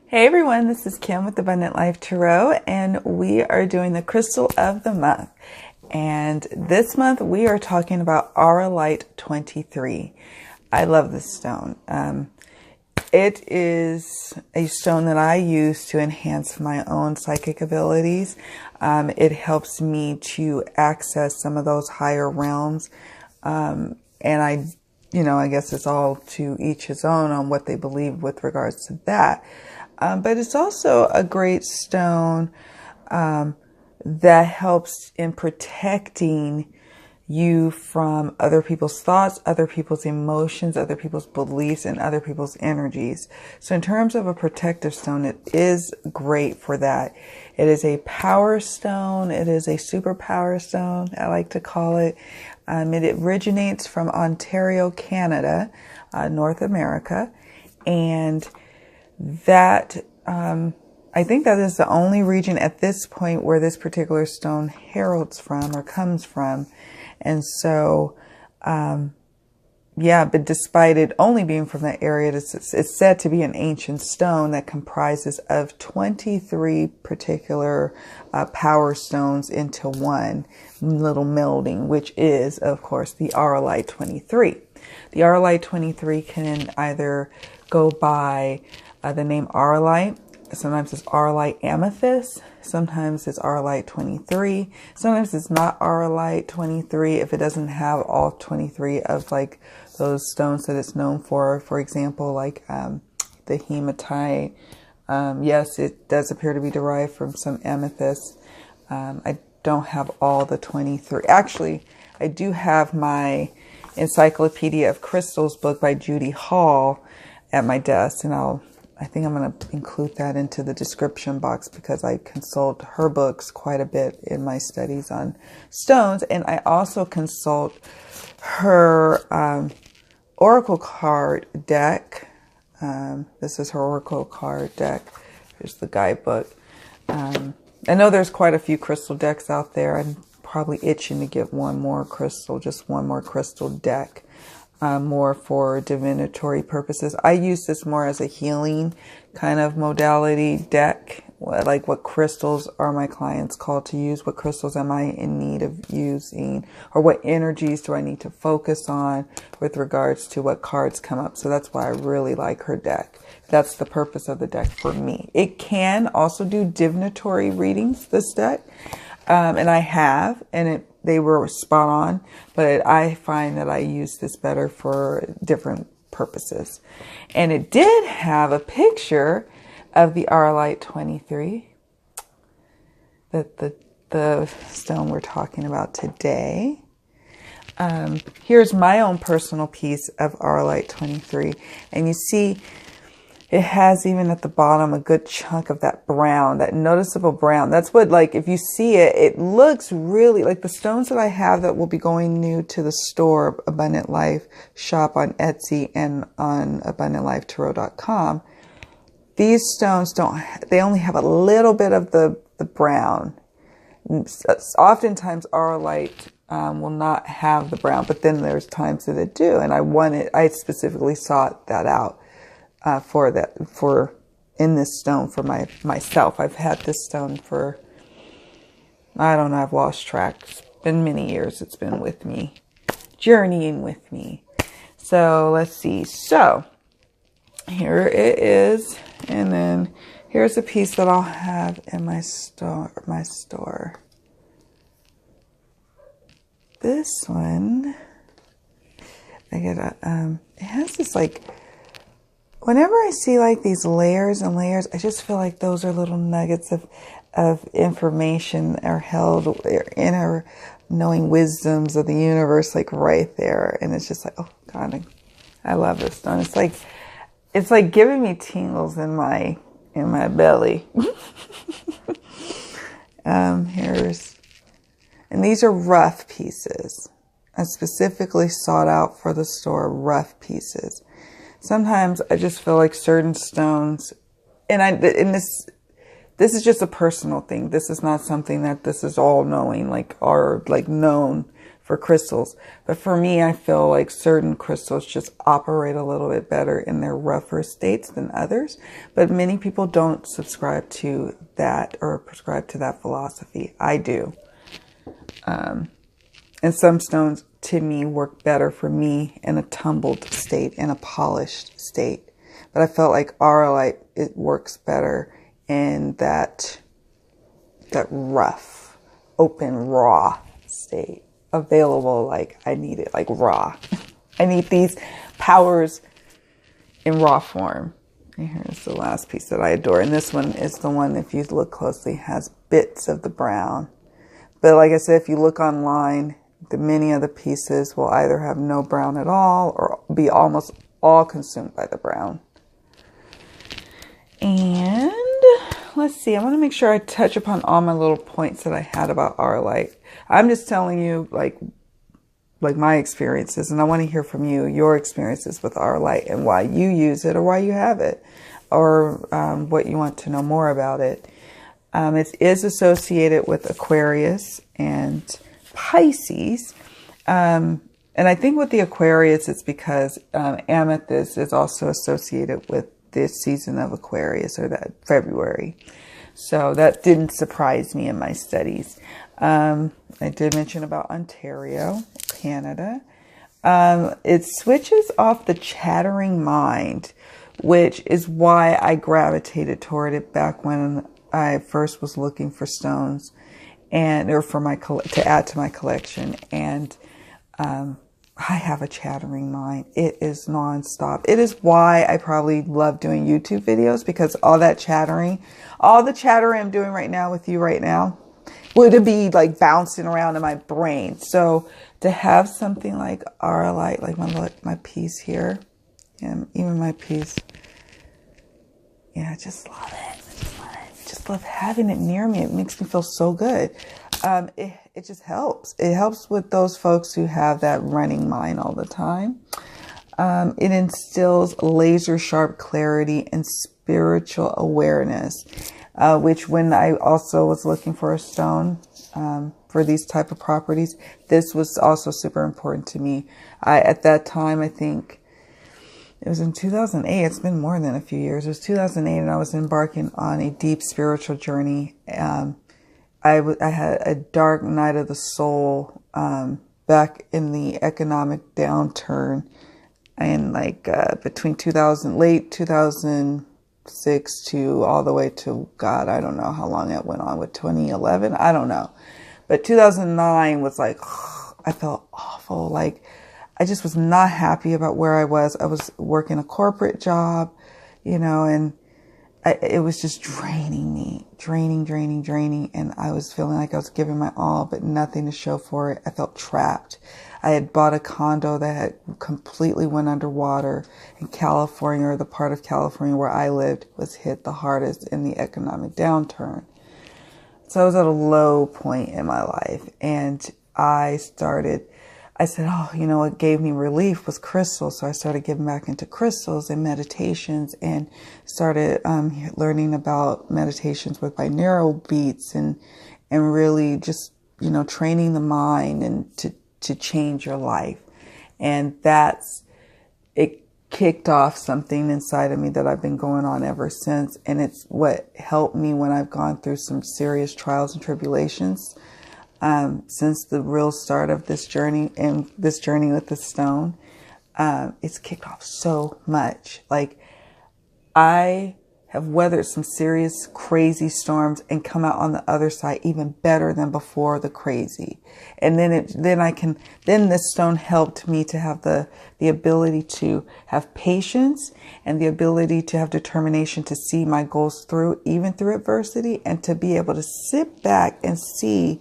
Hey everyone, this is Kim with Abundant Life Tarot, and we are doing the crystal of the month. And this month we are talking about Auralite 23. I love this stone. It is a stone that I use to enhance my own psychic abilities. It helps me to access some of those higher realms. And I guess it's all to each his own on what they believe with regards to that. But it's also a great stone that helps in protecting you from other people's thoughts, other people's emotions, other people's beliefs, and other people's energies. So in terms of a protective stone, it is great for that. It is a power stone. It is a superpower stone, I like to call it. It originates from Ontario, Canada, North America. And that, I think that is the only region at this point where this particular stone heralds from or comes from. And so, but despite it only being from that area, it's said to be an ancient stone that comprises of 23 particular power stones into one little melding, which is, of course, the Auralite 23. The Auralite 23 can either go by the name Auralite. Sometimes it's Auralite Amethyst. Sometimes it's Auralite 23. Sometimes it's not Auralite 23 if it doesn't have all 23 of like those stones that it's known for. For example, like the hematite. Yes, it does appear to be derived from some amethyst. I don't have all the 23. Actually, I do have my Encyclopedia of Crystals book by Judy Hall at my desk, and I think I'm going to include that into the description box because I consult her books quite a bit in my studies on stones. And I also consult her oracle card deck. This is her oracle card deck. Here's the guidebook. I know there's quite a few crystal decks out there. I'm probably itching to get one more crystal deck. More for divinatory purposes. I use this more as a healing kind of modality deck. Like what crystals are my clients called to use? What crystals am I in need of using? Or what energies do I need to focus on with regards to what cards come up? So that's why I really like her deck. That's the purpose of the deck for me. It can also do divinatory readings, this deck. And I have, and they were spot on, but I find that I use this better for different purposes. And it did have a picture of the Auralite 23, the stone we're talking about today. Here's my own personal piece of Auralite 23. And you see, it has even at the bottom a good chunk of that brown, that noticeable brown. That's what, like, if you see it, it looks really like the stones that I have that will be going new to the store, Abundant Life shop on Etsy and on abundantlifetarot.com. These stones they only have a little bit of the brown. Oftentimes Auralite will not have the brown, but then there's times that it do. And I specifically sought that out. In this stone for myself. I've had this stone for, I don't know, I've lost track. It's been many years. It's been with me, journeying with me. So let's see. So here it is. And then here's a piece that I'll have in my store. This one, I get it has this like, whenever I see like these layers and layers, I just feel like those are little nuggets of information are held, inner knowing wisdoms of the universe, like right there. And it's just like, oh God, I love this stone. It's like giving me tingles in my belly. And these are rough pieces. I specifically sought out for the store rough pieces. Sometimes I just feel like certain stones, and this is just a personal thing. This is not something that this is all knowing, like, or like known for crystals. But for me, I feel like certain crystals just operate a little bit better in their rougher states than others. But many people don't subscribe to that or prescribe to that philosophy. I do. And some stones, to me, work better for me in a tumbled state, in a polished state. But I felt like Auralite, it works better in that rough, open, raw state. Available, like I need it, like raw. I need these powers in raw form. And here's the last piece that I adore. And this one is the one, if you look closely, has bits of the brown. But like I said, if you look online, many of the pieces will either have no brown at all or be almost all consumed by the brown. And let's see, I want to make sure I touch upon all my little points that I had about Auralite. I'm just telling you like my experiences, and I want to hear from you, your experiences with Auralite and why you use it or why you have it, or what you want to know more about it. It is associated with Aquarius and Pisces. And I think with the Aquarius, it's because amethyst is also associated with this season of Aquarius, or that February. So that didn't surprise me in my studies. I did mention about Ontario, Canada. It switches off the chattering mind, which is why I gravitated toward it back when I first was looking for stones or for to add to my collection. And I have a chattering mind. It is nonstop. It is why I probably love doing YouTube videos, because all the chattering I'm doing right now with you right now would be like bouncing around in my brain. So to have something like Auralite, like my piece here, and even my piece, yeah, I just love it. Just love having it near me. It makes me feel so good. It just helps. It helps with those folks who have that running mind all the time. It instills laser sharp clarity and spiritual awareness, which when I also was looking for a stone for these type of properties, this was also super important to me. At that time, I think it was in 2008. It's been more than a few years. It was 2008, and I was embarking on a deep spiritual journey. I had a dark night of the soul back in the economic downturn, and like between late 2006 to all the way to, God, I don't know how long it went on, with 2011. I don't know, but 2009 was like, I felt awful. Like I just was not happy about where I was. I was working a corporate job, and it was just draining me, draining. And I was feeling like I was giving my all, but nothing to show for it. I felt trapped. I had bought a condo that had completely went underwater in California, or the part of California where I lived was hit the hardest in the economic downturn. So I was at a low point in my life, and I said, oh, what gave me relief was crystals. So I started getting back into crystals and meditations, and started learning about meditations with binaural beats, and really just, training the mind and to change your life. And it kicked off something inside of me that I've been going on ever since. And it's what helped me when I've gone through some serious trials and tribulations. Since the real start of this journey, and this journey with the stone, it's kicked off so much. Like I have weathered some serious, crazy storms and come out on the other side even better than before the crazy. And then this stone helped me to have the ability to have patience, and the ability to have determination to see my goals through, even through adversity, and to be able to sit back and see,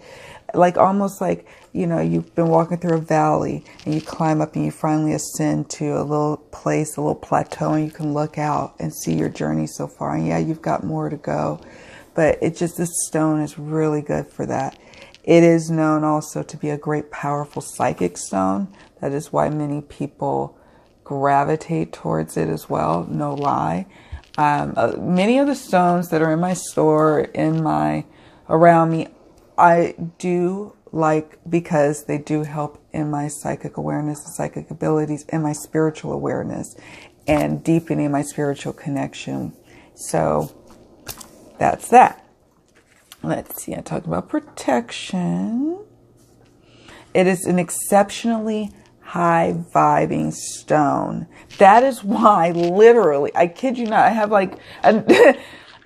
like almost like, you've been walking through a valley and you climb up and you finally ascend to a little place, a little plateau, and you can look out and see your journey so far. And yeah, you've got more to go, but this stone is really good for that. It is known also to be a great, powerful psychic stone. That is why many people gravitate towards it as well. No lie. Many of the stones that are in my store, around me, I do like, because they do help in my psychic awareness and psychic abilities and my spiritual awareness and deepening my spiritual connection. So that's that. Let's see, I talked about protection. It is an exceptionally high vibing stone. That is why, literally, I kid you not, I have like,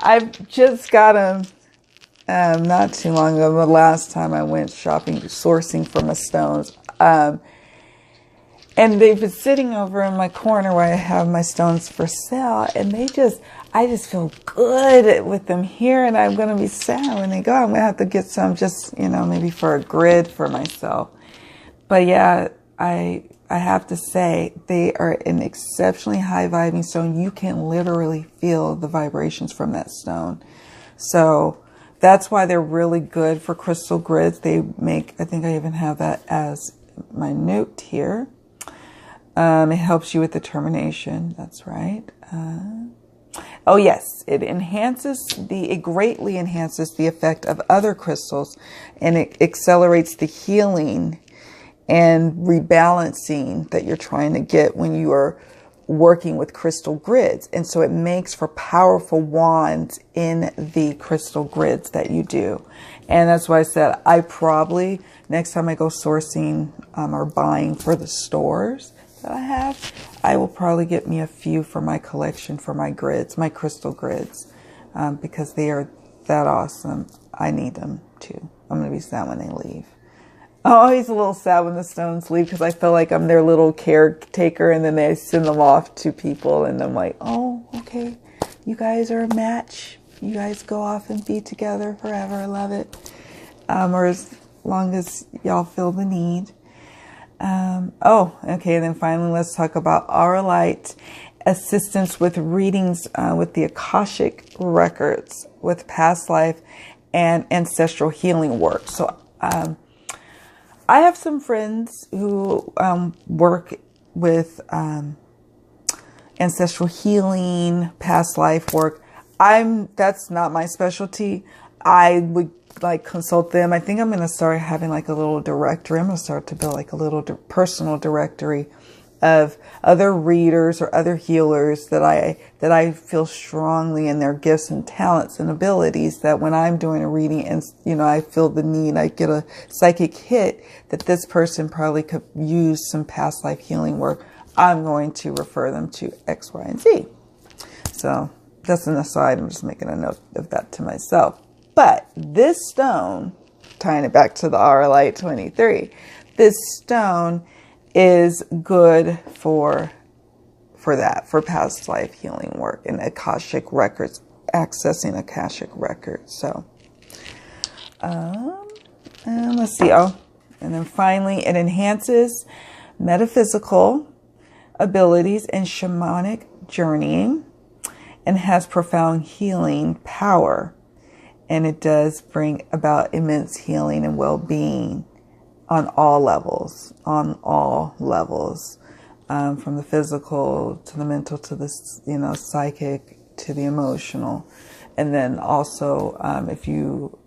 I've just got them not too long ago, the last time I went shopping, sourcing for my stones. And they've been sitting over in my corner where I have my stones for sale, and I just feel good with them here, and I'm going to be sad when they go. I'm going to have to get some just, maybe for a grid for myself. But yeah, I have to say they are an exceptionally high vibing stone. You can literally feel the vibrations from that stone. So that's why they're really good for crystal grids. They make, I think I even have that as my note here. It helps you with determination. That's right. Oh yes, it greatly enhances the effect of other crystals, and it accelerates the healing and rebalancing that you're trying to get when you are working with crystal grids. And so it makes for powerful wands in the crystal grids that you do. And that's why I said I probably, next time I go sourcing or buying for the stores that I have, I will probably get me a few for my collection for my grids, my crystal grids, because they are that awesome. I need them too. I'm going to be sad when they leave. I'm always a little sad when the stones leave because I feel like I'm their little caretaker, and then they send them off to people, and I'm like, oh, okay, you guys are a match. You guys go off and be together forever. I love it. Or as long as y'all feel the need. Okay, and then finally, let's talk about Auralite assistance with readings with the Akashic Records, with past life and ancestral healing work. So, I have some friends who work with ancestral healing, past life work. That's not my specialty. I would like consult them. I think I'm going to start having like a little directory. I'm going to start to build like a little personal directory of other readers or other healers that I feel strongly in their gifts and talents and abilities, that when I'm doing a reading and, I feel the need, I get a psychic hit that this person probably could use some past life healing work, I'm going to refer them to X, Y, and Z. So that's an aside. I'm just making a note of that to myself. But this stone, tying it back to the Auralite 23, this stone is good for that, for past life healing work and Akashic Records, accessing Akashic Records. So, and let's see. Oh, and then finally, it enhances metaphysical abilities and shamanic journeying, and has profound healing power. And it does bring about immense healing and well-being on all levels, from the physical to the mental to the, psychic to the emotional. And then also, if you,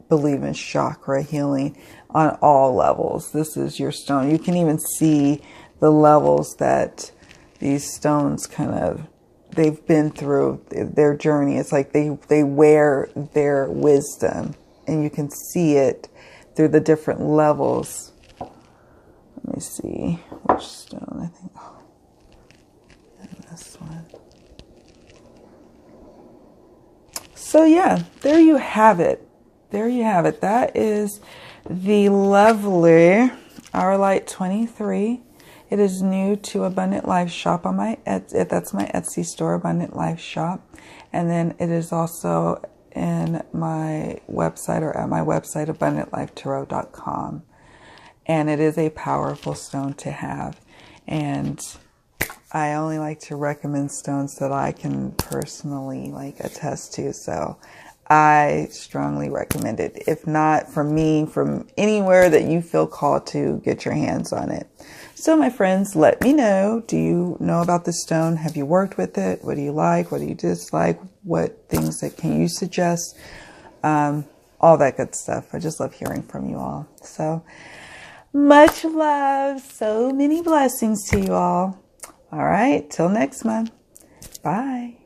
believe in chakra healing on all levels, this is your stone. You can even see the levels that these stones they've been through their journey. It's like they wear their wisdom, and you can see it through the different levels. Let me see which stone I think. Oh, and this one. So yeah, there you have it. There you have it. That is the lovely Auralite 23. It is new to Abundant Life Shop on my that's my Etsy store, Abundant Life Shop, and then it is also in my website, or at my website, abundantlifetarot.com. And it is a powerful stone to have. And I only like to recommend stones that I can personally attest to. So I strongly recommend it. If not from me, from anywhere that you feel called to, get your hands on it. So my friends, let me know. Do you know about this stone? Have you worked with it? What do you like? What do you dislike? What things that can you suggest? All all that good stuff. I just love hearing from you all. So much love. So many blessings to you all. All right. Till next month. Bye.